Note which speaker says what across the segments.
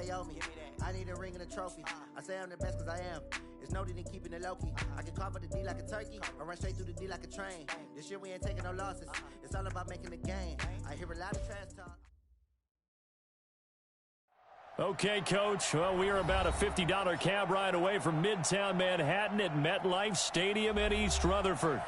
Speaker 1: they owe me. I need a ring and a trophy. I say I'm the best because I am. It's no need in keeping it low-key. I can carve up the D like a turkey or run straight through the D like a train. This year we ain't taking no losses. It's all about making the game. I hear a lot of trash talk.
Speaker 2: Okay, Coach. Well, we are about a $50 cab ride away from Midtown Manhattan at MetLife Stadium in East Rutherford.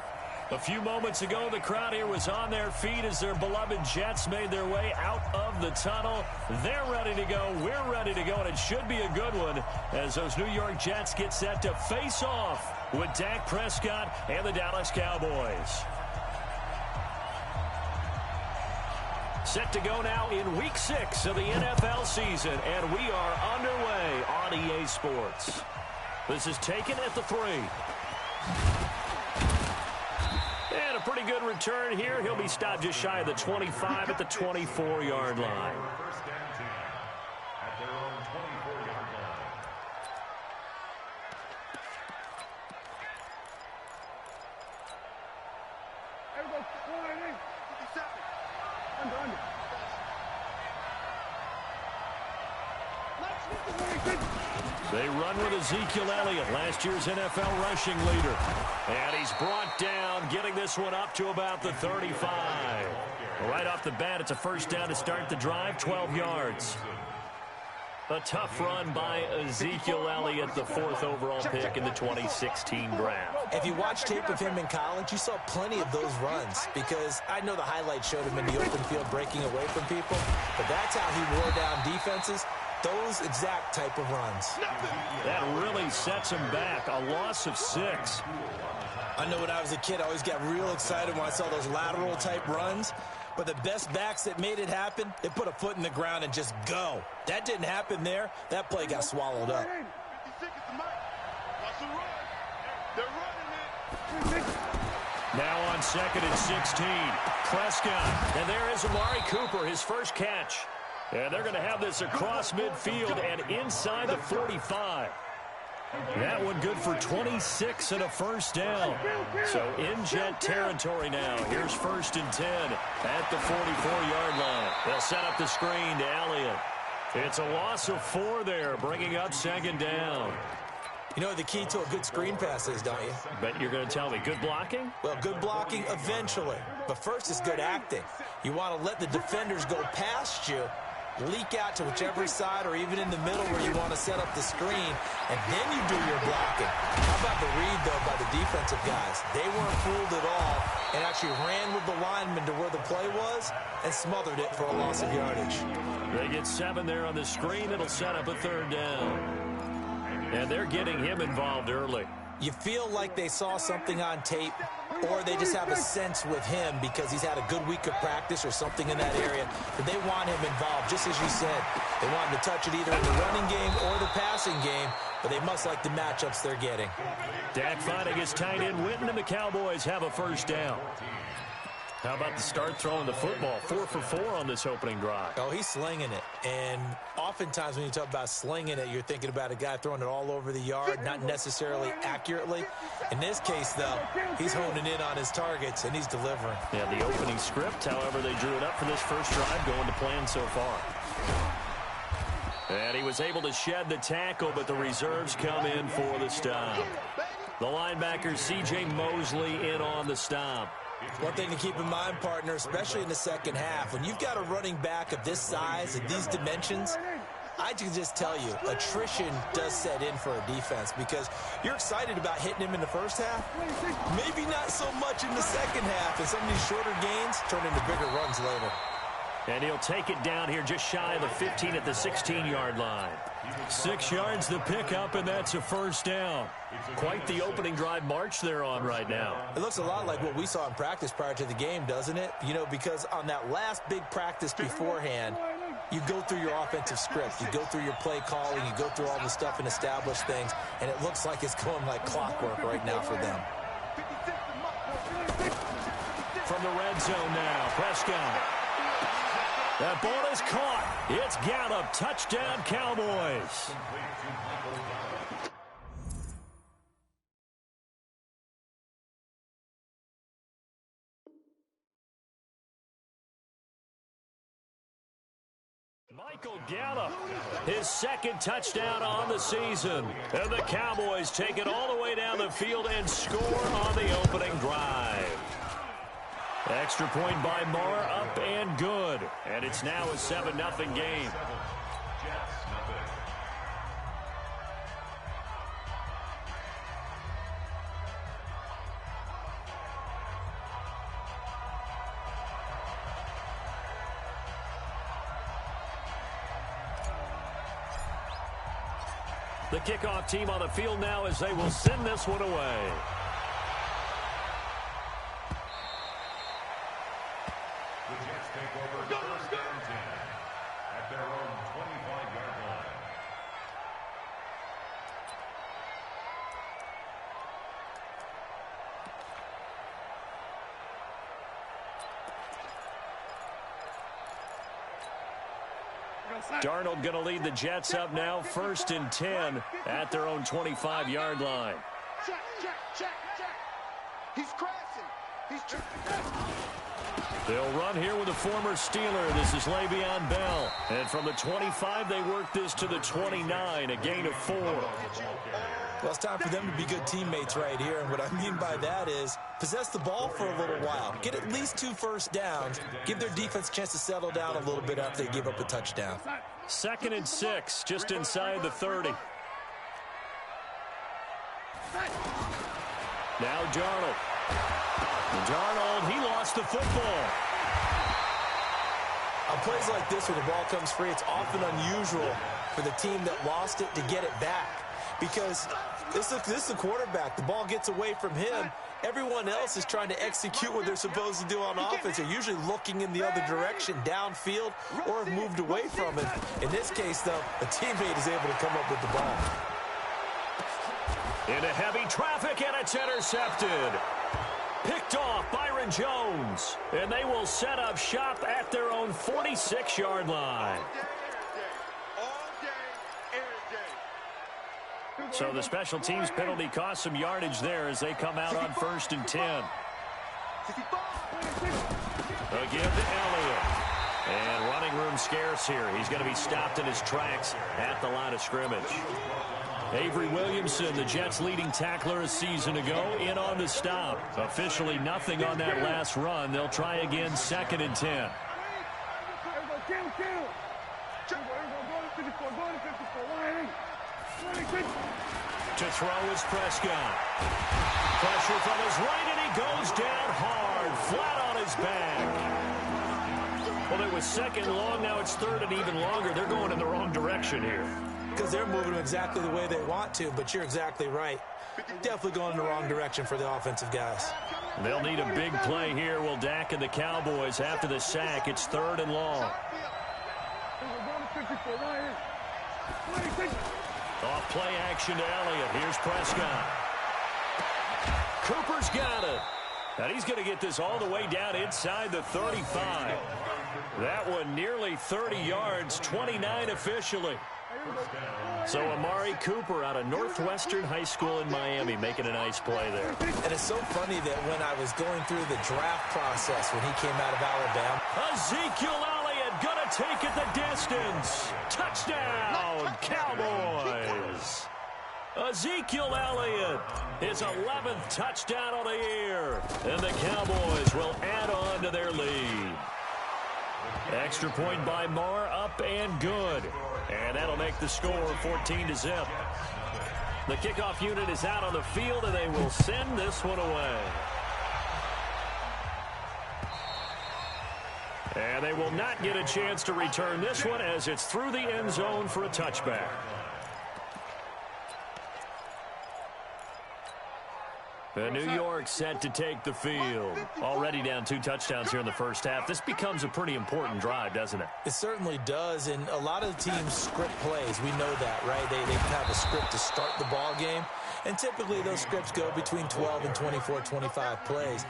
Speaker 2: A few moments ago, the crowd here was on their feet as their beloved Jets made their way out of the tunnel. They're ready to go. We're ready to go, and it should be a good one as those New York Jets get set to face off with Dak Prescott and the Dallas Cowboys. Set to go now in Week 6 of the NFL season, and we are underway on EA Sports. This is taken at the 3. And a pretty good return here. He'll be stopped just shy of the 25 at the 24-yard line.
Speaker 3: First down team at their own 24-yard line.
Speaker 2: They run with Ezekiel Elliott, last year's NFL rushing leader. And he's brought down, getting this one up to about the 35. Right off the bat, it's a first down to start the drive, 12 yards. A tough run by Ezekiel Elliott, the 4th overall pick in the 2016 draft.
Speaker 4: If you watch tape of him in college, you saw plenty of those runs because I know the highlights showed him in the open field breaking away from people, but that's how he wore down defenses. Those exact type of runs.
Speaker 2: That really sets him back. A loss of 6.
Speaker 4: I know when I was a kid, I always got real excited when I saw those lateral type runs. But the best backs that made it happen, they put a foot in the ground and just go. That didn't happen there. That play got swallowed up.
Speaker 2: Now on 2nd and 16. Prescott. And there is Amari Cooper, his first catch. And they're going to have this across midfield and inside the 45. That one good for 26 and a first down. So in Jet territory now. Here's 1st and 10 at the 44-yard line. They'll set up the screen to Elliott. It's a loss of 4 there, bringing up 2nd down.
Speaker 4: You know what the key to a good screen pass is, don't you?
Speaker 2: Bet you're going to tell me good blocking?
Speaker 4: Well, good blocking eventually. But first is good acting. You want to let the defenders go past you, leak out to whichever side or even in the middle where you want to set up the screen, and then you do your blocking. How about the read, though, by the defensive guys? They weren't fooled at all and actually ran with the lineman to where the play was and smothered it for a loss of yardage.
Speaker 2: They get 7 there on the screen. It'll set up a 3rd down. And they're getting him involved early.
Speaker 4: You feel like they saw something on tape, or they just have a sense with him because he's had a good week of practice or something in that area that they want him involved, just as you said. They want him to touch it either in the running game or the passing game, but they must like the matchups they're getting.
Speaker 2: Dak finding his tight end Witten, and the Cowboys have a first down. How about the start throwing the football? 4 for 4 on this opening drive.
Speaker 4: Oh, he's slinging it. And oftentimes when you talk about slinging it, you're thinking about a guy throwing it all over the yard, not necessarily accurately. In this case, though, he's honing in on his targets, and he's delivering.
Speaker 2: Yeah, the opening script, however, they drew it up for this first drive going to plan so far. And he was able to shed the tackle, but the reserves come in for the stop. The linebacker, C.J. Mosley, in on the stop.
Speaker 4: One thing to keep in mind, partner, especially in the second half, when you've got a running back of this size and these dimensions, I can just tell you, attrition does set in for a defense because you're excited about hitting him in the first half. Maybe not so much in the second half, and some of these shorter gains turn into bigger runs later.
Speaker 2: And he'll take it down here just shy of the 15 at the 16-yard line. 6 yards the pickup, and that's a first down. Quite the opening drive march they're on right now.
Speaker 4: It looks a lot like what we saw in practice prior to the game, doesn't it? You know, because on that last big practice beforehand, you go through your offensive script. You go through your play calling. You go through all the stuff and establish things, and it looks like it's going like clockwork right now for them.
Speaker 2: From the red zone now, Prescott. That ball is caught. It's Gallup. Touchdown, Cowboys. Gallup, his second touchdown on the season. And the Cowboys take it all the way down the field and score on the opening drive. Extra point by Marr, up and good. And it's now a 7-0 game. The kickoff team on the field now as they will send this one away.
Speaker 3: The Jets take over first and 10 at their own 25-yard line.
Speaker 2: Darnold going to lead the Jets up now, 1st and 10 at their own 25-yard line.
Speaker 5: Check. He's crashing.
Speaker 2: They'll run here with the former Steeler. This is Le'Veon Bell. And from the 25, they work this to the 29, a gain of 4.
Speaker 4: Well, it's time for them to be good teammates right here. And what I mean by that is possess the ball for a little while. Get at least 2 first downs. Give their defense a chance to settle down a little bit after they give up a touchdown.
Speaker 2: 2nd and 6, just inside the 30. Now Darnold. He lost the football.
Speaker 4: On plays like this where the ball comes free, it's often unusual for the team that lost it to get it back. Because this is the quarterback. The ball gets away from him. Everyone else is trying to execute what they're supposed to do on offense. They're usually looking in the other direction, downfield, or have moved away from it. In this case, though, a teammate is able to come up with the ball.
Speaker 2: Into heavy traffic, and it's intercepted. Picked off Byron Jones. And they will set up shop at their own 46-yard line. So the special teams penalty cost some yardage there as they come out on 1st and 10. Again to Elliott. And running room scarce here. He's going to be stopped in his tracks at the line of scrimmage. Avery Williamson, the Jets' leading tackler a season ago, in on the stop. Officially nothing on that last run. They'll try again 2nd and 10. To throw is Prescott. Pressure from his right, and he goes down hard, flat on his back. Well, it was 2nd long, now it's 3rd and even longer. They're going in the wrong direction here.
Speaker 4: Because they're moving exactly the way they want to, but you're exactly right. Definitely going in the wrong direction for the offensive guys.
Speaker 2: They'll need a big play here. Will Dak and the Cowboys after the sack. It's 3rd and long. Off play action to Elliott. Here's Prescott. Cooper's got it. And he's going to get this all the way down inside the 35. That one nearly 30 yards, 29 officially. So Amari Cooper out of Northwestern High School in Miami making a nice play there.
Speaker 4: And it's so funny that when I was going through the draft process when he came out of Alabama.
Speaker 2: Ezekiel Elliott going to take it the distance. Touchdown, Cowboys. Ezekiel Elliott, his 11th touchdown of the year. And the Cowboys will add on to their lead. Extra point by Marr, up and good. And that'll make the score 14-0. The kickoff unit is out on the field, and they will send this one away. And they will not get a chance to return this one as it's through the end zone for a touchback. And New York set to take the field. Already down 2 touchdowns here in the first half. This becomes a pretty important drive, doesn't it?
Speaker 4: It certainly does, and a lot of the teams script plays. We know that, right? They have a script to start the ball game, and typically those scripts go between 12 and 24, 25 plays.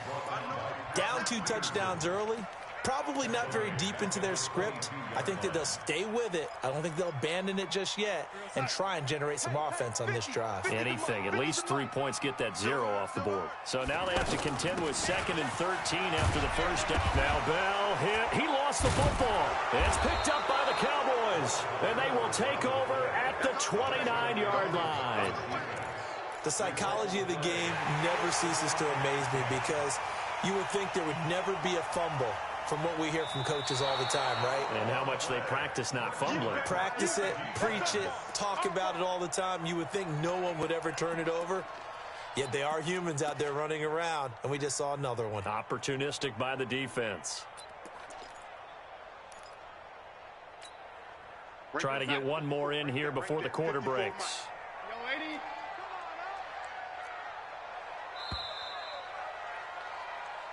Speaker 4: Down 2 touchdowns early, probably not very deep into their script. I think that they'll stay with it. I don't think they'll abandon it just yet and try and generate some offense on this drive.
Speaker 2: Anything. At least 3 points, get that 0 off the board. So now they have to contend with 2nd and 13 after the first down. Now Bell hit. He lost the football. It's picked up by the Cowboys. is, and they will take over at the 29-yard line.
Speaker 4: The psychology of the game never ceases to amaze me because you would think there would never be a fumble from what we hear from coaches all the time, right?
Speaker 2: And how much they practice not fumbling.
Speaker 4: Practice it, preach it, talk about it all the time. You would think no one would ever turn it over. Yet they are humans out there running around, and we just saw another one.
Speaker 2: Opportunistic by the defense. Try to get one more in here before the quarter breaks.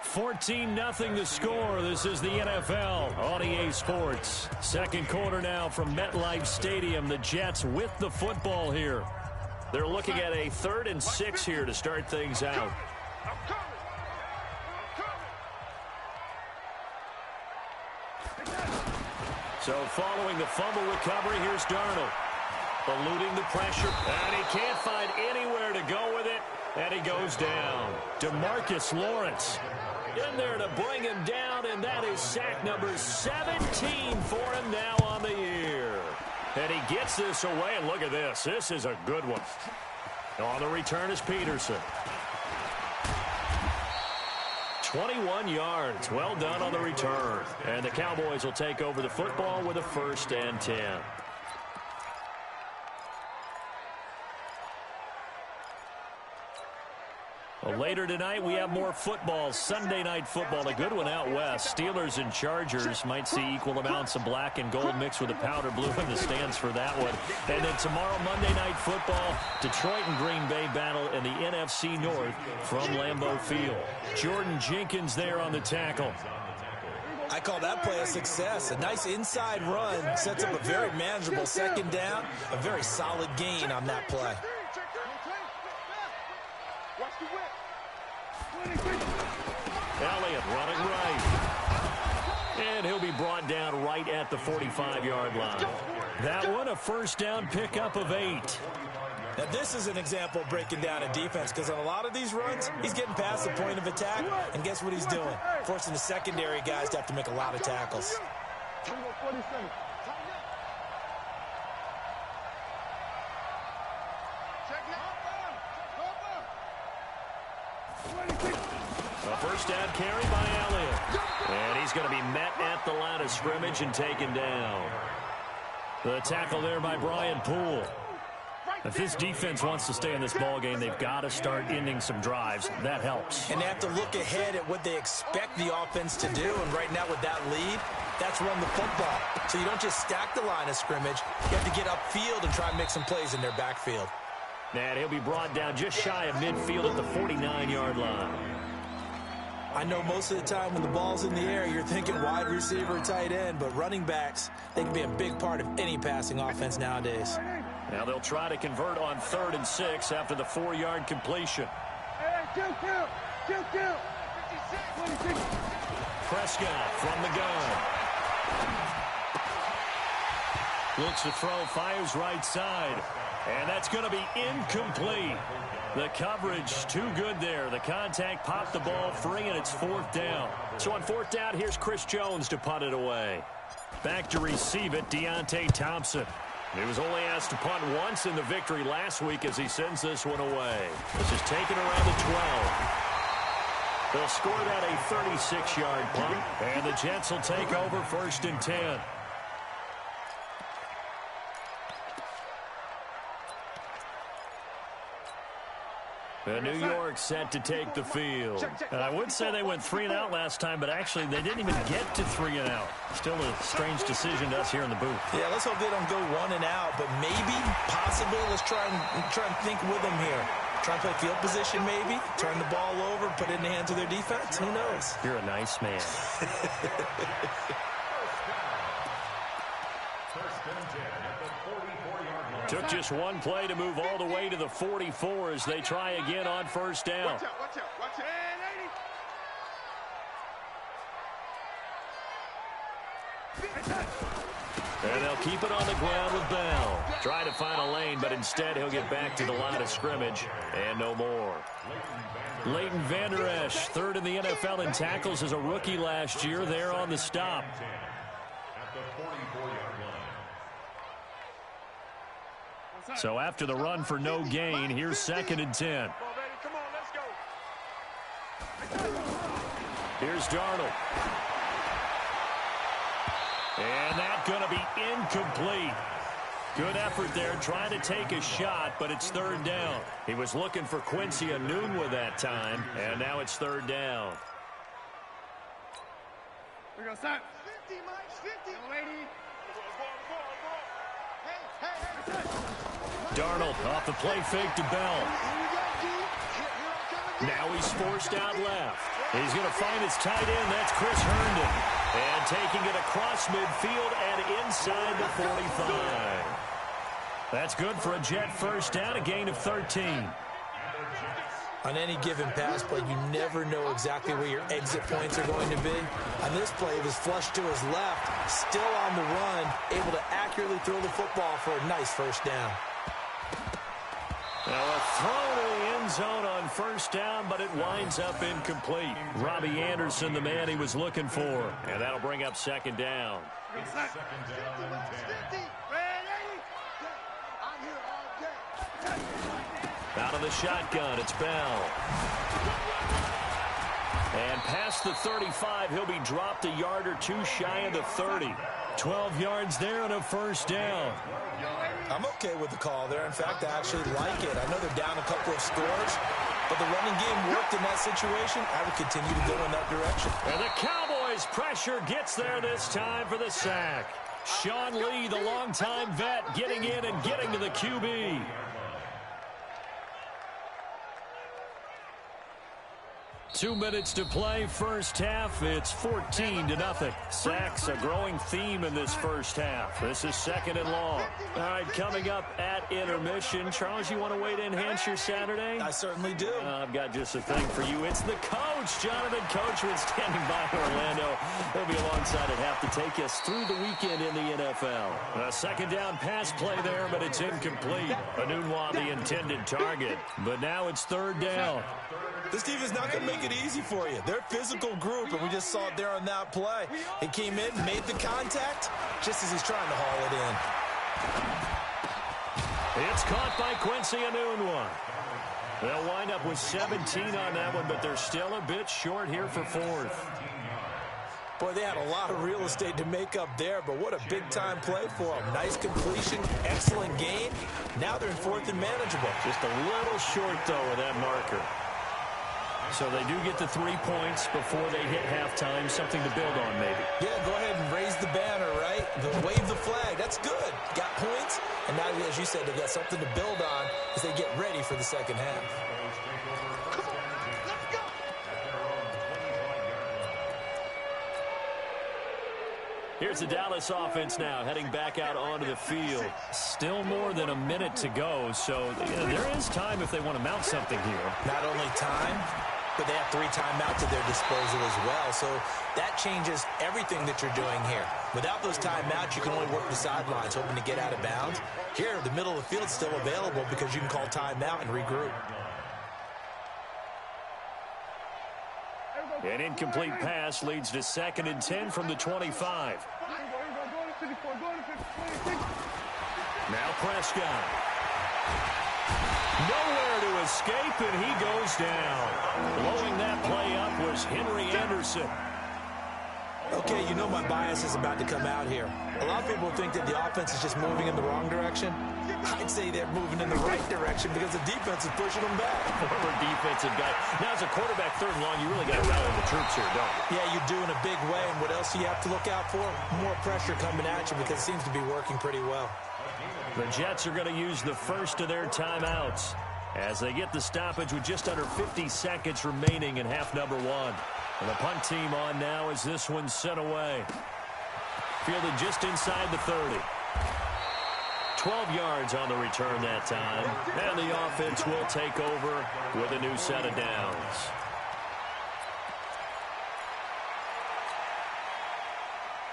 Speaker 2: 14-0 the score. This is the NFL on EA Sports. Second quarter now from MetLife Stadium. The Jets with the football here. They're looking at a 3rd and 6 here to start things out. So following the fumble recovery, here's Darnold. Eluding the pressure, and he can't find anywhere to go with it, and he goes down. DeMarcus Lawrence in there to bring him down, and that is sack number 17 for him now on the year. And he gets this away, and look at this. This is a good one. On the return is Peterson. 21 yards. Well done on the return. And the Cowboys will take over the football with a 1st and 10. Well, later tonight, we have more football. Sunday night football, a good one out west. Steelers and Chargers might see equal amounts of black and gold mixed with a powder blue in the stands for that one. And then tomorrow, Monday night football, Detroit and Green Bay battle in the NFC North from Lambeau Field. Jordan Jenkins there on the tackle.
Speaker 4: I call that play a success. A nice inside run sets up a very manageable 2nd down. A very solid gain on that play.
Speaker 2: Elliott running right. And he'll be brought down right at the 45-yard line. That one, a 1st down pickup of 8.
Speaker 4: Now, this is an example of breaking down a defense because on a lot of these runs, he's getting past the point of attack, and guess what he's doing? Forcing the secondary guys to have to make a lot of tackles.
Speaker 2: A 1st down carry by Elliott. And he's going to be met at the line of scrimmage and taken down. The tackle there by Brian Poole. If this defense wants to stay in this ballgame, they've got to start ending some drives. That helps.
Speaker 4: And they have to look ahead at what they expect the offense to do. And right now with that lead, that's run the football. So you don't just stack the line of scrimmage. You have to get upfield and try and make some plays in their backfield.
Speaker 2: And he'll be brought down just shy of midfield at the 49-yard line.
Speaker 4: I know most of the time when the ball's in the air, you're thinking wide receiver or tight end, but running backs, they can be a big part of any passing offense nowadays.
Speaker 2: Now they'll try to convert on 3rd and 6 after the 4-yard completion. Prescott from the gun. Looks to throw, fires right side. And that's going to be incomplete. The coverage too good there. The contact popped the ball free, and it's 4th down. So on 4th down, here's Chris Jones to punt it away. Back to receive it, Deontay Thompson. He was only asked to punt once in the victory last week as he sends this one away. This is taken around the 12. They'll score that a 36-yard punt, and the Jets will take over 1st and 10. New York set to take the field. I would say they went 3 and out last time, but actually they didn't even get to 3 and out. Still a strange decision to us here in the booth.
Speaker 4: Yeah, let's hope they don't go 1 and out, but maybe, possibly, let's try and think with them here. Try and play field position maybe, turn the ball over, put it in the hands of their defense. Who knows?
Speaker 2: You're a nice man. Took just one play to move all the way to the 44 as they try again on 1st down.
Speaker 5: Watch out, watch out, watch out.
Speaker 2: And they'll keep it on the ground with Bell. Trying to find a lane, but instead he'll get back to the line of scrimmage and no more. Leighton Vander Esch, 3rd in the NFL in tackles as a rookie last year. There on the stop. So after the run for no gain, here's 2nd and 10. Here's Darnold. And that's going to be incomplete. Good effort there, trying to take a shot, but it's 3rd down. He was looking for Quincy Enunwa that time, and now it's 3rd down.
Speaker 5: We're going to start. 50, Mike, 50. Lady.
Speaker 2: Darnold off the play fake to Bell. Now he's forced out left. He's going to find his tight end. That's Chris Herndon. And taking it across midfield and inside the 45. That's good for a Jet first down, a gain of 13.
Speaker 4: On any given pass play, you never know exactly where your exit points are going to be. On this play, it was flushed to his left, still on the run, able to accurately throw the football for a nice first down.
Speaker 2: Now a throw to the end zone on first down, but it winds up incomplete. Robbie Anderson, the man he was looking for. And that'll bring up 2nd down. Out of the shotgun, it's Bell. And past the 35, he'll be dropped a yard or two shy of the 30. 12 yards there and a first down.
Speaker 4: I'm okay with the call there. In fact, I actually like it. I know they're down a couple of scores, but the running game worked in that situation. I would continue to go in that direction.
Speaker 2: And the Cowboys' pressure gets there this time for the sack. Sean Lee, the longtime vet, getting in and getting to the QB. Two minutes to play, first half. It's 14-0. Sacks, a growing theme in this first half. This is 2nd and long. All right, coming up at intermission. Charles, you want to wait to enhance your Saturday?
Speaker 4: I certainly do.
Speaker 2: I've got just a thing for you. It's the coach, Jonathan Coachman, standing by Orlando. He'll be alongside at half to take us through the weekend in the NFL. A 2nd down pass play there, but it's incomplete. Enunwa, the intended target. But now it's 3rd down.
Speaker 4: This team is not going to make it easy for you. They're a physical group, and we just saw it there on that play. He came in, made the contact, just as he's trying to haul it in.
Speaker 2: It's caught by Quincy Enunwa. They'll wind up with 17 on that one, but they're still a bit short here for 4th.
Speaker 4: Boy, they had a lot of real estate to make up there, but what a big-time play for them. Nice completion, excellent gain. Now they're in 4th and manageable.
Speaker 2: Just a little short, though, with that marker. So they do get the 3 points before they hit halftime, something to build on maybe.
Speaker 4: Yeah, go ahead and raise the banner, right? Wave the flag. That's good. Got points, and now, as you said, they got something to build on as they get ready for the second half.
Speaker 2: Here's the Dallas offense now, heading back out onto the field. Still more than a minute to go, so there is time if they want to mount something here.
Speaker 4: Not only time, but they have 3 timeouts at their disposal as well, so that changes everything that you're doing here. Without those timeouts, you can only work the sidelines, hoping to get out of bounds. Here, the middle of the field is still available because you can call timeout and regroup.
Speaker 2: An incomplete pass leads to 2nd and 10 from the 25. Now Prescott. Nowhere to escape, and he goes down. Blowing that play up was Henry Anderson.
Speaker 4: Okay, you know my bias is about to come out here. A lot of people think that the offense is just moving in the wrong direction. I'd say they're moving in the right direction because the defense is pushing them back.
Speaker 2: Former defensive guy. Now, as a quarterback, 3rd and long, you really got to rally the troops here, don't you?
Speaker 4: Yeah, you do in a big way. And what else do you have to look out for? More pressure coming at you because it seems to be working pretty well.
Speaker 2: The Jets are going to use the first of their timeouts as they get the stoppage with just under 50 seconds remaining in half number 1. And the punt team on now as this one's sent away. Fielded just inside the 30. 12 yards on the return that time. And the offense will take over with a new set of downs.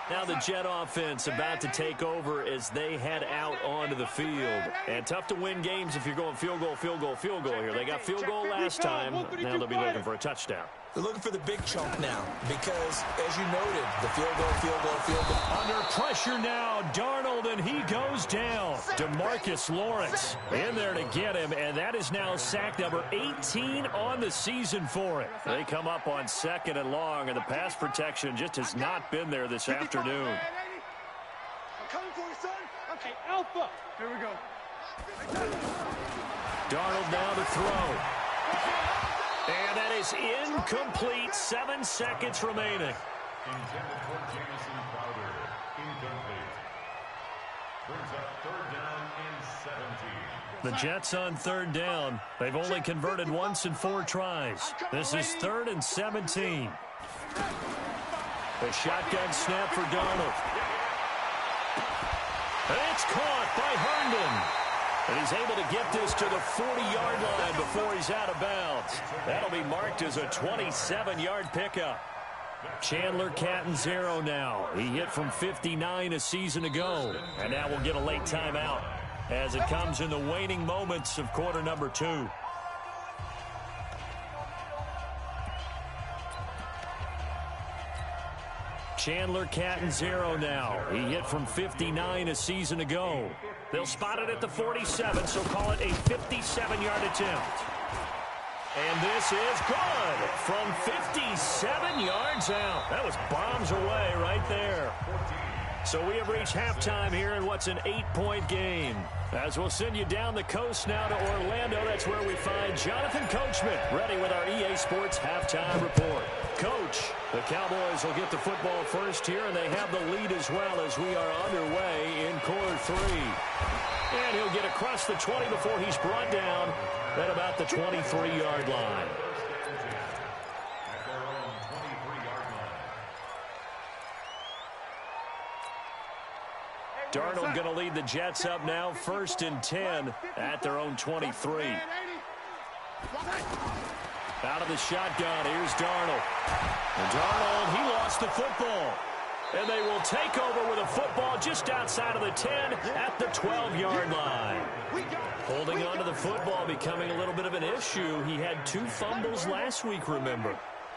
Speaker 2: Now the Jet offense about to take over as they head out onto the field. And tough to win games if you're going field goal, field goal, field goal here. They got field goal last time. Now they'll be looking for a touchdown.
Speaker 4: They're looking for the big chunk now because, as you noted, the field goal.
Speaker 2: Under pressure now, Darnold, and he goes down. DeMarcus Lawrence in there to get him, and that is now sack number 18 on the season for it. They come up on 2nd and long, and the pass protection just has not been there this afternoon.
Speaker 5: I'm coming for you, son. Okay, Alpha. Here we go.
Speaker 2: Darnold now to throw. And that is incomplete. 7 seconds remaining.
Speaker 3: Intended for Jamison Crowder. Incomplete. Brings up 3rd down and 17.
Speaker 2: The Jets on 3rd down. They've only converted once in 4 tries. This is 3rd and 17. The shotgun snap for Darnold. And it's caught by Herndon. And he's able to get this to the 40-yard line before he's out of bounds. That'll be marked as a 27-yard pickup. Chandler Catanzaro now. He hit from 59 a season ago. And now we'll get a late timeout as it comes in the waning moments of quarter number 2. Chandler Catanzaro now. He hit from 59 a season ago. They'll spot it at the 47, so call it a 57-yard attempt. And this is good from 57 yards out. That was bombs away right there. So we have reached halftime here in what's an 8-point game. As we'll send you down the coast now to Orlando, that's where we find Jonathan Coachman ready with our EA Sports halftime report. Coach, the Cowboys will get the football first here, and they have the lead as well as we are underway in quarter 3. And he'll get across the 20 before he's brought down at about the 23-yard line. Darnold going to lead the Jets up now, 1st and 10 at their own 23. Out of the shotgun, here's Darnold. And Darnold, he lost the football. And they will take over with a football just outside of the 10 at the 12-yard line. Holding on to the football becoming a little bit of an issue. He had 2 fumbles last week, remember.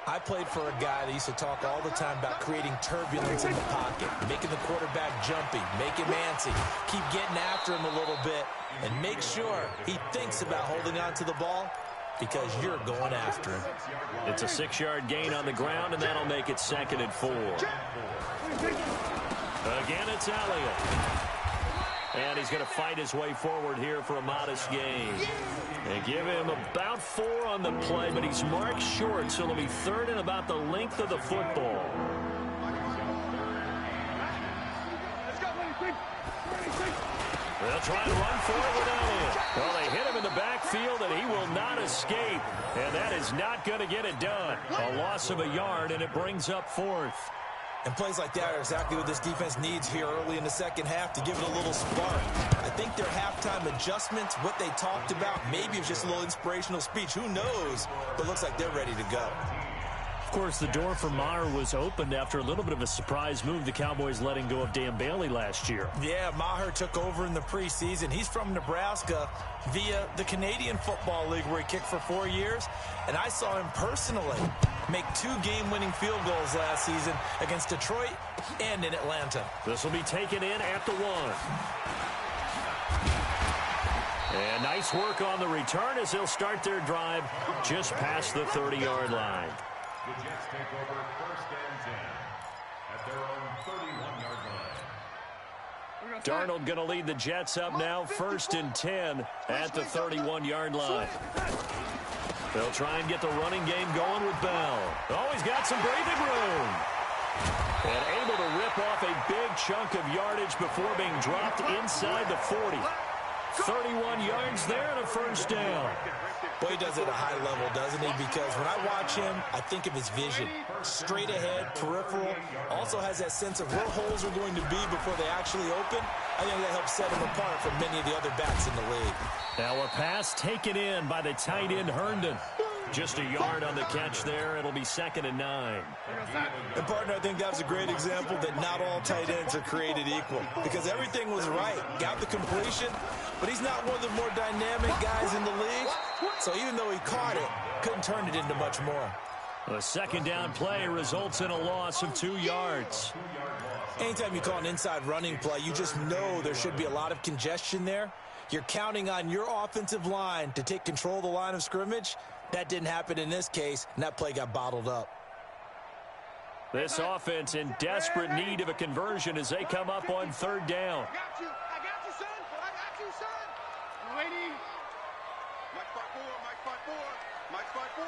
Speaker 4: I played for a guy that used to talk all the time about creating turbulence in the pocket, making the quarterback jumpy, make him antsy, keep getting after him a little bit, and make sure he thinks about holding on to the ball because you're going after him.
Speaker 2: It's a 6-yard gain on the ground, and that'll make it 2nd and 4. Again, it's Elliott. And he's going to fight his way forward here for a modest gain. They give him about 4 on the play, but he's marked short, so it'll be 3rd and about the length of the football. They'll try and run for it with Elliott. Well, they hit him in the backfield, and he will not escape. And that is not going to get it done. A loss of a yard, and it brings up 4th.
Speaker 4: And plays like that are exactly what this defense needs here early in the second half to give it a little spark. I think their halftime adjustments, what they talked about, maybe it was just a little inspirational speech. Who knows? But it looks like they're ready to go.
Speaker 2: Of course, the door for Maher was opened after a little bit of a surprise move. The Cowboys letting go of Dan Bailey last year. Yeah,
Speaker 4: Maher took over in the preseason. He's from Nebraska via the Canadian Football League where he kicked for 4 years. And I saw him personally make 2 game-winning field goals last season against Detroit and in Atlanta.
Speaker 2: This will be taken in at the 1. And nice work on the return as they'll start their drive just past the 30-yard line.
Speaker 3: The Jets take over 1st and 10 at their own 31-yard line.
Speaker 2: Darnold going to lead the Jets up now, 1st and 10 at the 31-yard line. They'll try and get the running game going with Bell. Oh, he's got some breathing room. And able to rip off a big chunk of yardage before being dropped inside the 40. 31 yards there and a 1st down.
Speaker 4: Boy, he does it at a high level, doesn't he? Because when I watch him, I think of his vision. Straight ahead, peripheral. Also has that sense of where holes are going to be before they actually open. I think that helps set him apart from many of the other backs in the league.
Speaker 2: Now a pass taken in by the tight end Herndon. Just a yard on the catch there. It'll be 2nd and 9.
Speaker 4: And, partner, I think that was a great example that not all tight ends are created equal. Because everything was right. Got the completion, but he's not one of the more dynamic guys in the league. So even though he caught it, couldn't turn it into much more.
Speaker 2: The second down play results in a loss of 2 yards.
Speaker 4: Anytime you call an inside running play, you just know there should be a lot of congestion there. You're counting on your offensive line to take control of the line of scrimmage. That didn't happen in this case, and that play got bottled up.
Speaker 2: This offense in desperate need of a conversion as they come up on third down.
Speaker 5: I got you, son. I got you, son. I'm waiting. Mike 5-4, Mike 5-4, Mike 5-4.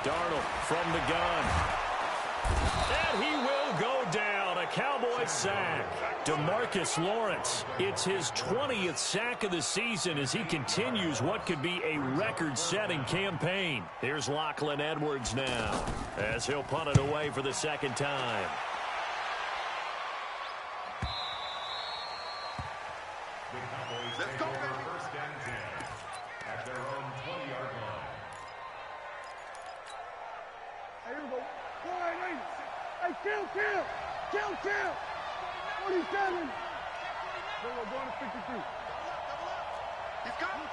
Speaker 2: Darnold from the gun. And he will go down. A Cowboy sack. DeMarcus Lawrence. It's his 20th sack of the season as he continues what could be a record-setting campaign. Here's Lachlan Edwards now as he'll punt it away for the second time.
Speaker 3: Let's go, baby. First and 10 at their own 20-yard line.
Speaker 5: Hey, here we go. Hey, kill. 47. We're going to 53. He's coming.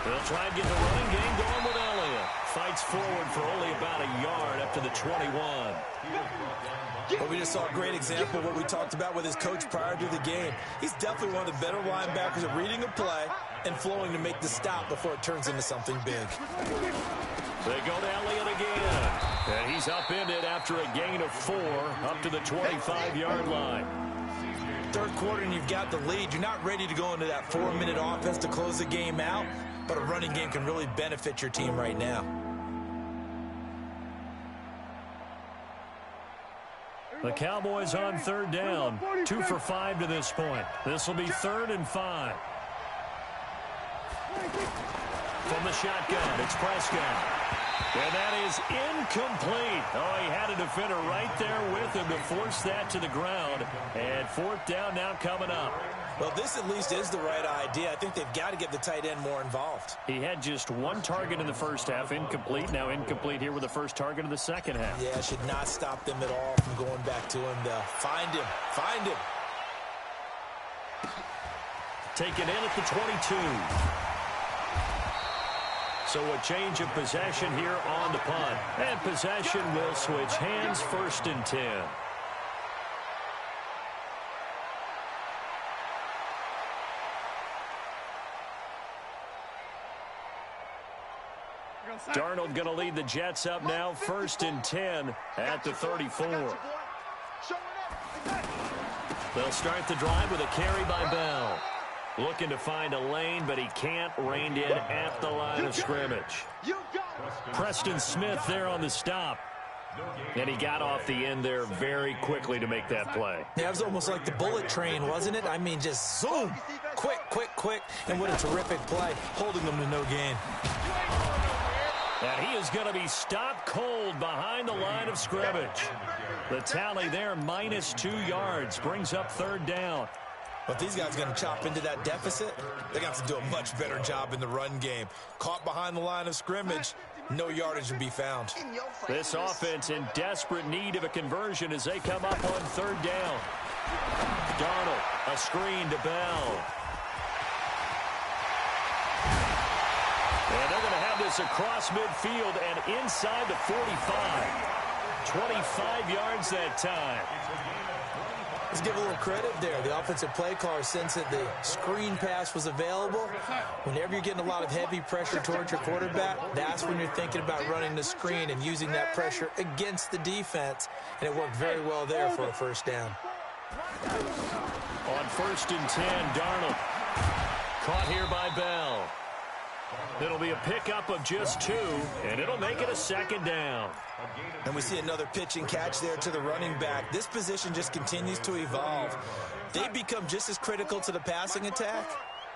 Speaker 2: They'll try and get the running game going with Elliott. Fights forward for only about a yard up to the 21.
Speaker 4: Well, we just saw a great example of what we talked about with his coach prior to the game. He's definitely one of the better linebackers at reading a play and flowing to make the stop before it turns into something big.
Speaker 2: They go to Elliott again. And he's upended after a gain of 4 up to the 25-yard line.
Speaker 4: Third quarter and you've got the lead. You're not ready to go into that 4-minute offense to close the game out, but a running game can really benefit your team right now.
Speaker 2: The Cowboys on third down. 2 for 5 to this point. This will be 3rd and 5. From the shotgun, it's Prescott. And that is incomplete. Oh, he had a defender right there with him to force that to the ground. And 4th down now coming up.
Speaker 4: Well, this at least is the right idea. I think they've got to get the tight end more involved.
Speaker 2: He had just 1 target in the first half, incomplete. Now incomplete here with the first target of the second half.
Speaker 4: Yeah, should not stop them at all from going back to him. Find him.
Speaker 2: Taken in at the 22. So a change of possession here on the punt. And possession will switch hands, 1st and 10. Darnold going to lead the Jets up now, 1st and 10 at the 34. They'll start the drive with a carry by Bell. Looking to find a lane, but he can't. Reined in at the line of scrimmage. Preston Smith there on the stop. And he got off the end there very quickly to make that play.
Speaker 4: Yeah, it was almost like the bullet train, wasn't it? I mean, just zoom. Quick. And what a terrific play, holding them to no gain.
Speaker 2: And he is going to be stopped cold behind the line of scrimmage. The tally there, -2 yards, brings up 3rd down.
Speaker 4: But these guys are going to chop into that deficit. They're going to have to do a much better job in the run game. Caught behind the line of scrimmage, no yardage to be found.
Speaker 2: This offense in desperate need of a conversion as they come up on 3rd down. Darnold, a screen to Bell. And they're going to have this across midfield and inside the 45. 25 yards that time.
Speaker 4: Let's give a little credit there. The offensive play caller sensed that the screen pass was available. Whenever you're getting a lot of heavy pressure towards your quarterback, that's when you're thinking about running the screen and using that pressure against the defense. And it worked very well there for a 1st down.
Speaker 2: On 1st and 10, Darnold. Caught here by Bell. It'll be a pickup of just 2, and it'll make it a 2nd down.
Speaker 4: And we see another pitch and catch there to the running back. This position just continues to evolve. They become just as critical to the passing attack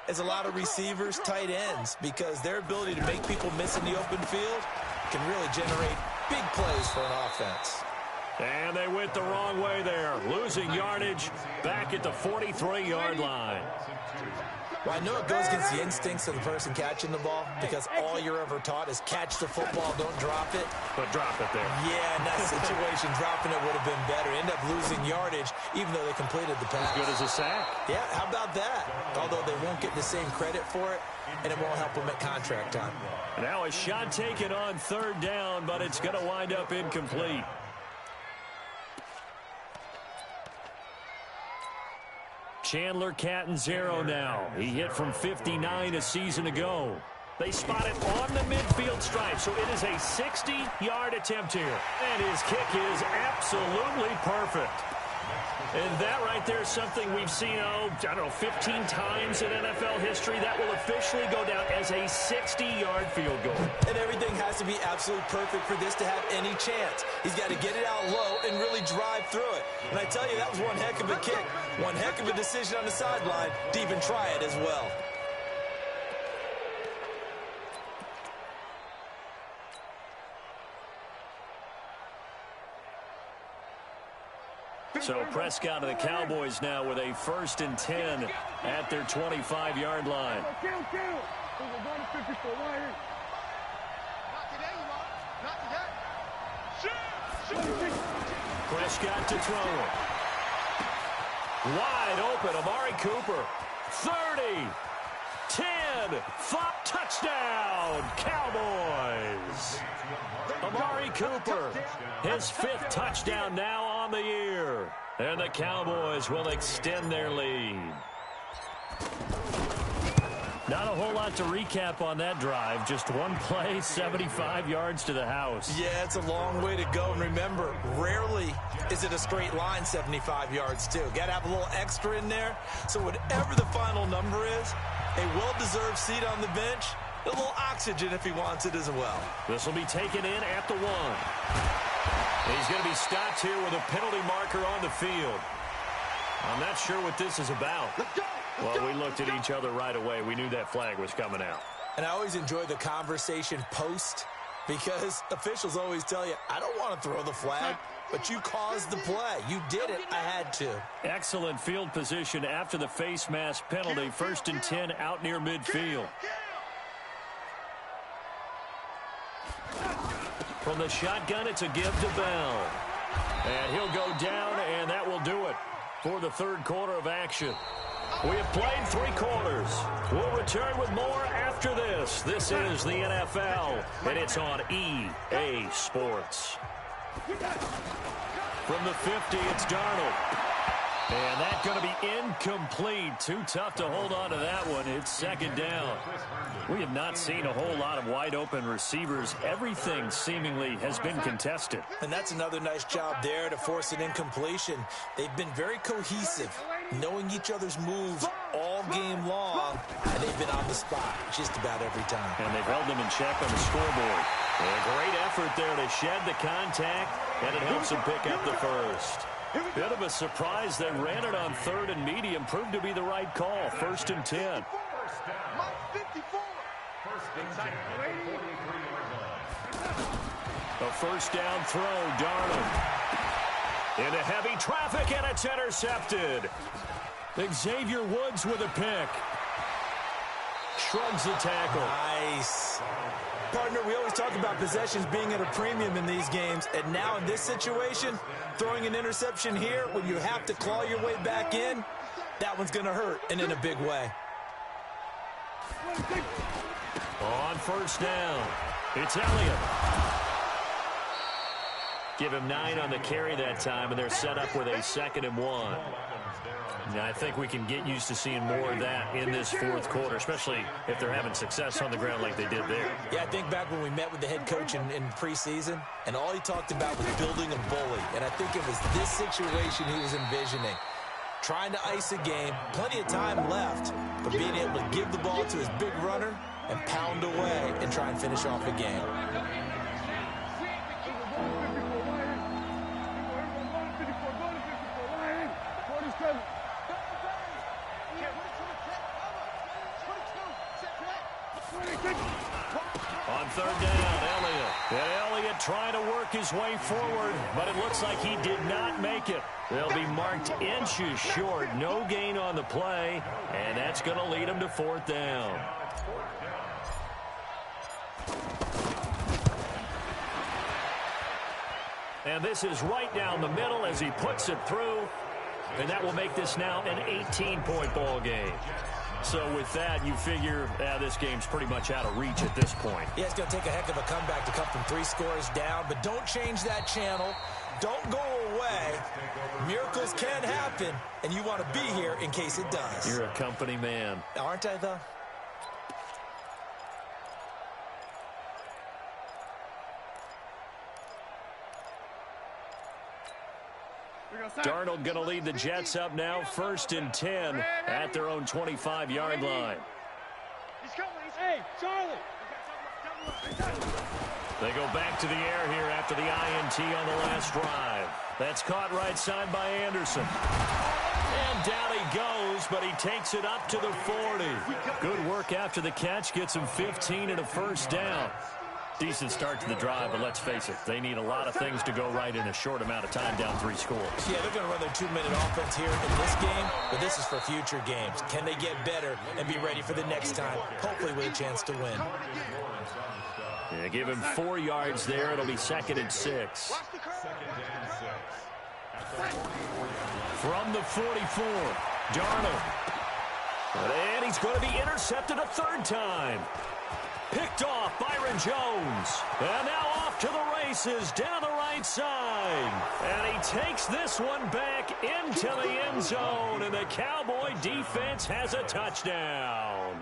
Speaker 4: as a lot of receivers, tight ends, because their ability to make people miss in the open field can really generate big plays for an offense.
Speaker 2: And they went the wrong way there, losing yardage back at the 43-yard line.
Speaker 4: Well, I know it goes against the instincts of the person catching the ball because all you're ever taught is catch the football, don't drop it.
Speaker 2: But drop it there.
Speaker 4: Yeah, in that situation, dropping it would have been better. End up losing yardage, even though they completed the pass.
Speaker 2: As good as a sack.
Speaker 4: Yeah, how about that? Although they won't get the same credit for it, and it won't help them at contract time.
Speaker 2: Now a shot taken on third down, but it's going to wind up incomplete. Chandler Catanzaro now. He hit from 59 a season ago. They spot it on the midfield stripe, so it is a 60-yard attempt here. And his kick is absolutely perfect. And that right there is something we've seen, I don't know, 15 times in NFL history. That will officially go down as a 60-yard field goal.
Speaker 4: And everything has to be absolutely perfect for this to have any chance. He's got to get it out low and really drive through it. And I tell you, that was one heck of a kick. One heck of a decision on the sideline to even try it as well.
Speaker 2: So Prescott and the Cowboys now with a 1st and 10 at their 25-yard line. Prescott to throw it. Wide open, Amari Cooper. 30, 10, 5, touchdown, Cowboys. Amari Cooper, his 5th touchdown now on the year. And the Cowboys will extend their lead. Not a whole lot to recap on that drive. Just one play, 75 yards to the house.
Speaker 4: Yeah, it's a long way to go. And remember, rarely is it a straight line 75 yards, too. Got to have a little extra in there. So whatever the final number is, a well-deserved seat on the bench, a little oxygen if he wants it as well.
Speaker 2: This will be taken in at the 1. He's going to be stopped here with a penalty marker on the field. I'm not sure what this is about. Well, we looked at each other right away. We knew that flag was coming out.
Speaker 4: And I always enjoy the conversation post because officials always tell you, I don't want to throw the flag, but you caused the play. You did it. I had to.
Speaker 2: Excellent field position after the face mask penalty. 1st and 10 out near midfield. From the shotgun, it's a give to Bell. And he'll go down, and that will do it for the 3rd quarter of action. We have played 3 quarters. We'll return with more after this. This is the NFL, and it's on EA Sports. From the 50, it's Darnold. And that's going to be incomplete. Too tough to hold on to that one. It's 2nd down. We have not seen a whole lot of wide-open receivers. Everything seemingly has been contested.
Speaker 4: And that's another nice job there to force an incompletion. They've been very cohesive, knowing each other's moves all game long, and they've been on the spot just about every time.
Speaker 2: And they've held them in check on the scoreboard. And a great effort there to shed the contact, and it helps them pick up the 1st. Bit of a surprise. They ran it on 3rd and medium. Proved to be the right call. 1st and 10. A 1st down throw. Darnold into heavy traffic, and it's intercepted. Xavier Woods with a pick. Shrugs the tackle.
Speaker 4: Nice. Partner, we always talk about possessions being at a premium in these games, and now in this situation, throwing an interception here when you have to claw your way back in, that one's going to hurt, and in a big way.
Speaker 2: On 1st down, it's Elliott. Give him 9 on the carry that time, and they're set up with a 2nd and 1. Now, I think we can get used to seeing more of that in this 4th quarter, especially if they're having success on the ground like they did there.
Speaker 4: Yeah, I think back when we met with the head coach in preseason, and all he talked about was building a bully. And I think it was this situation he was envisioning. Trying to ice a game, plenty of time left, but being able to give the ball to his big runner and pound away and try and finish off a game.
Speaker 2: On 3rd down, Elliott. And Elliott trying to work work his way forward, but it looks like he did not make it. They'll be marked inches short. No gain on the play, and that's going to lead him to 4th down. And this is right down the middle as he puts it through. And that will make this now an 18-point ball game. So with that, you figure this game's pretty much out of reach at this point.
Speaker 4: Yeah, it's going to take a heck of a comeback to come from 3 scores down. But don't change that channel. Don't go away. Miracles can happen, and you want to be here in case it does.
Speaker 2: You're a company man.
Speaker 4: Aren't I, though?
Speaker 2: Darnold going to lead the Jets up now, 1st and 10 at their own 25-yard line.
Speaker 5: Hey, Charlie!
Speaker 2: They go back to the air here after the INT on the last drive. That's caught right side by Anderson. And down he goes, but he takes it up to the 40. Good work after the catch, gets him 15 and a 1st down. Decent start to the drive, but let's face it, they need a lot of things to go right in a short amount of time, down 3 scores.
Speaker 4: Yeah, they're going to run their 2-minute offense here in this game, but this is for future games. Can they get better and be ready for the next time, hopefully with a chance to win?
Speaker 2: Yeah, give him 4 yards there. It'll be 2nd and 6. From the 44, Darnold. And he's going to be intercepted a 3rd time. Picked off Byron Jones. And now off to the races down the right side. And he takes this one back into the end zone. And the Cowboy defense has a touchdown.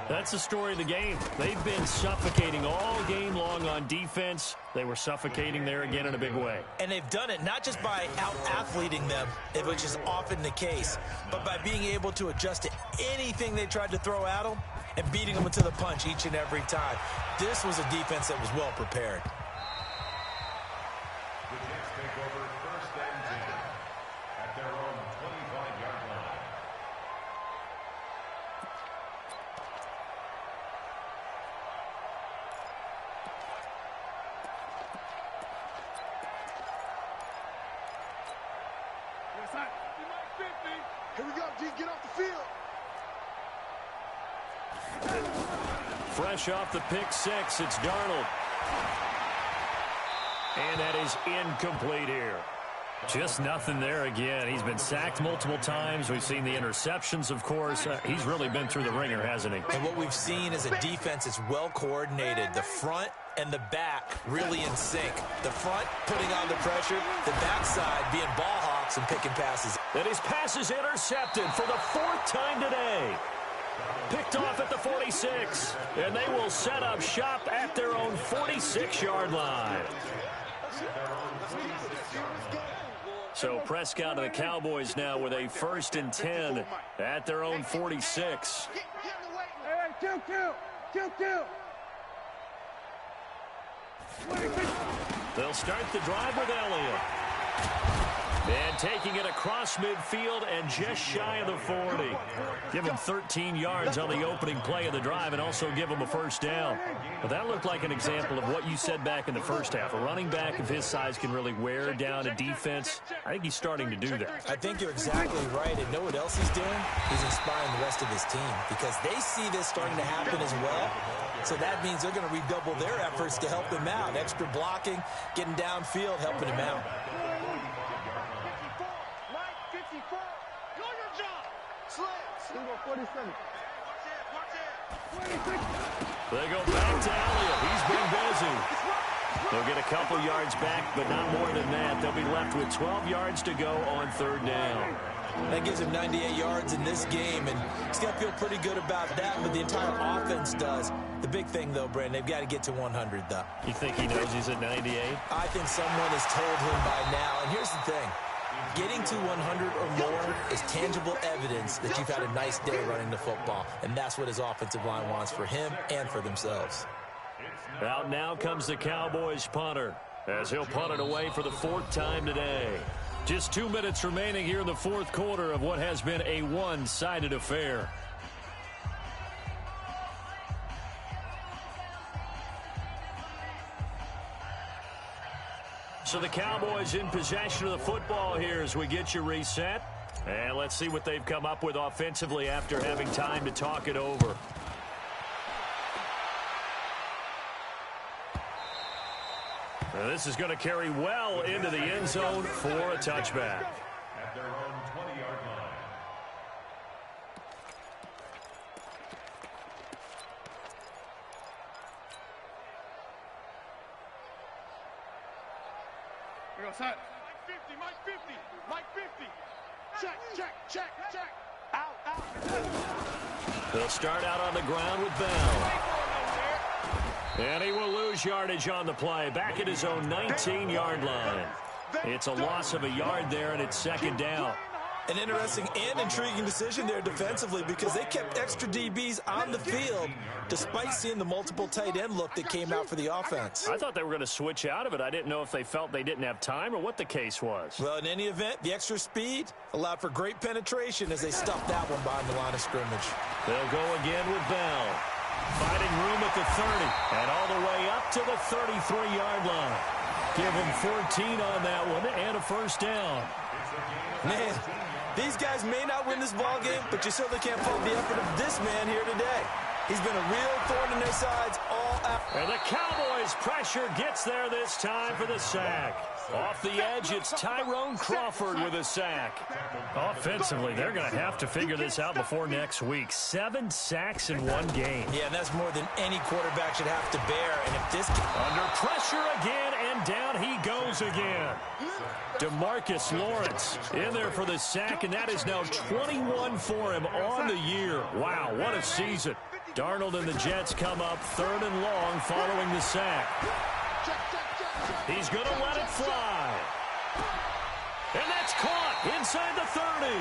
Speaker 2: That's the story of the game. They've been suffocating all game long on defense. They were suffocating there again in a big way.
Speaker 4: And they've done it not just by out-athleting them, which is often the case, but by being able to adjust to anything they tried to throw at them and beating them to the punch each and every time. This was a defense that was well prepared.
Speaker 3: The Jets take over 1st and 10 at their own 25-yard line.
Speaker 5: Here we go, D. Get off the field.
Speaker 2: Fresh off the pick 6, it's Darnold. And that is incomplete here. Just nothing there again. He's been sacked multiple times. We've seen the interceptions, of course. He's really been through the ringer, hasn't he?
Speaker 4: And what we've seen is a defense that's well coordinated. The front and the back really in sync. The front putting on the pressure, the backside being ball hawks and picking passes.
Speaker 2: And his pass is intercepted for the 4th time today. Picked off at the 46. And they will set up shop at their own 46-yard line. So Prescott and the Cowboys now with a 1st and 10 at their own 46.
Speaker 5: Hey, kill.
Speaker 2: They'll start the drive with Elliott. And taking it across midfield and just shy of the 40. Give him 13 yards on the opening play of the drive and also give him a 1st down. But that looked like an example of what you said back in the first half. A running back of his size can really wear down a defense. I think he's starting to do that.
Speaker 4: I think you're exactly right. And know what else he's doing? He's inspiring the rest of his team because they see this starting to happen as well. So that means they're going to redouble their efforts to help him out. Extra blocking, getting downfield, helping him out.
Speaker 2: They go back to Elliott. He's been busy. They'll get a couple yards back, but not more than that. They'll be left with 12 yards to go on 3rd down.
Speaker 4: That gives him 98 yards in this game, and he's going to feel pretty good about that, but the entire offense does. The big thing, though, Brandon, they've got to get to 100, though.
Speaker 2: You think he knows he's at 98?
Speaker 4: I think someone has told him by now, and here's the thing. Getting to 100 or more is tangible evidence that you've had a nice day running the football, and that's what his offensive line wants for him and for themselves.
Speaker 2: Out now comes the Cowboys punter as he'll punt it away for the 4th time today. Just 2 minutes remaining here in the 4th quarter of what has been a one-sided affair. So the Cowboys in possession of the football here as we get you reset. And let's see what they've come up with offensively after having time to talk it over. Now this is going to carry well into the end zone for a touchback.
Speaker 3: At their own 20-yard line.
Speaker 5: Here we go, set. Mike 50, Mike 50, Mike 50. Check. Out.
Speaker 2: They'll start out on the ground with Bell. And he will lose yardage on the play. Back at his own 19-yard line. It's a loss of a yard there, and it's second down.
Speaker 4: An interesting and intriguing decision there defensively because they kept extra DBs on the field despite seeing the multiple tight end look that came out for the offense.
Speaker 2: I thought they were going to switch out of it. I didn't know if they felt they didn't have time or what the case was.
Speaker 4: Well, in any event, the extra speed allowed for great penetration as they stuffed that one behind the line of scrimmage.
Speaker 2: They'll go again with Bell. Finding room at the 30 and all the way up to the 33-yard line. Give him 14 on that one and a first down.
Speaker 4: Man, these guys may not win this ball game, but you certainly can't fault the effort of this man here today. He's been a real thorn in their sides all out.
Speaker 2: And the Cowboys' pressure gets there this time for the sack. Off the edge, it's Tyrone Crawford with a sack. Offensively, they're going to have to figure this out before next week. 7 sacks in one game.
Speaker 4: Yeah, and that's more than any quarterback should have to bear. And if this
Speaker 2: under pressure again, and down he goes again. DeMarcus Lawrence in there for the sack, and that is now 21 for him on the year. Wow, what a season. Darnold and the Jets come up 3rd and long following the sack. He's going to let it fly. And that's caught inside the 30.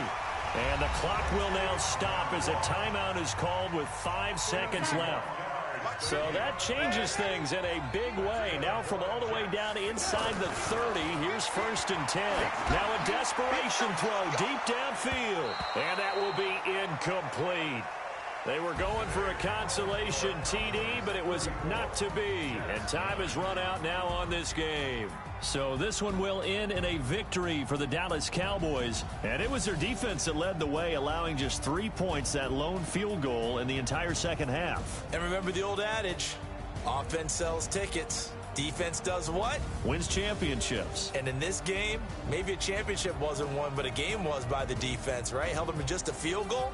Speaker 2: And the clock will now stop as a timeout is called with 5 seconds left. So that changes things in a big way. Now from all the way down inside the 30, here's 1st and 10. Now a desperation throw deep downfield. And that will be incomplete. They were going for a consolation TD, but it was not to be. And time has run out now on this game. So this one will end in a victory for the Dallas Cowboys. And it was their defense that led the way, allowing just 3 points, that lone field goal in the entire second half.
Speaker 4: And remember the old adage, offense sells tickets. Defense does what?
Speaker 2: Wins championships.
Speaker 4: And in this game, maybe a championship wasn't won, but a game was by the defense, right? Held them to just a field goal.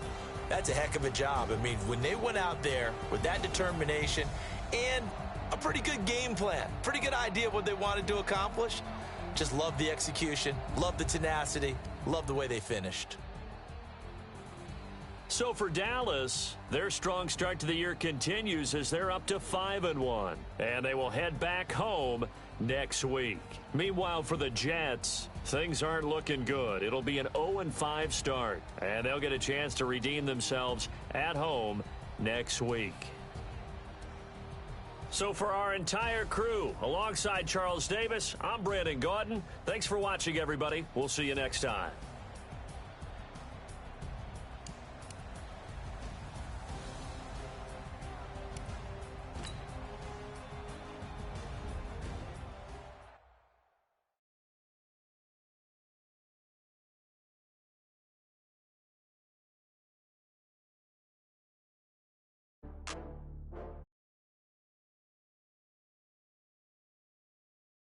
Speaker 4: That's a heck of a job. I mean, when they went out there with that determination and a pretty good game plan, pretty good idea of what they wanted to accomplish, just love the execution, love the tenacity, love the way they finished.
Speaker 2: So for Dallas, their strong start to the year continues as they're up to 5-1. And they will head back home next week. Meanwhile, for the Jets, things aren't looking good. It'll be an 0-5 start, and they'll get a chance to redeem themselves at home next week. So for our entire crew, alongside Charles Davis, I'm Brandon Gaudin. Thanks for watching, everybody. We'll see you next time.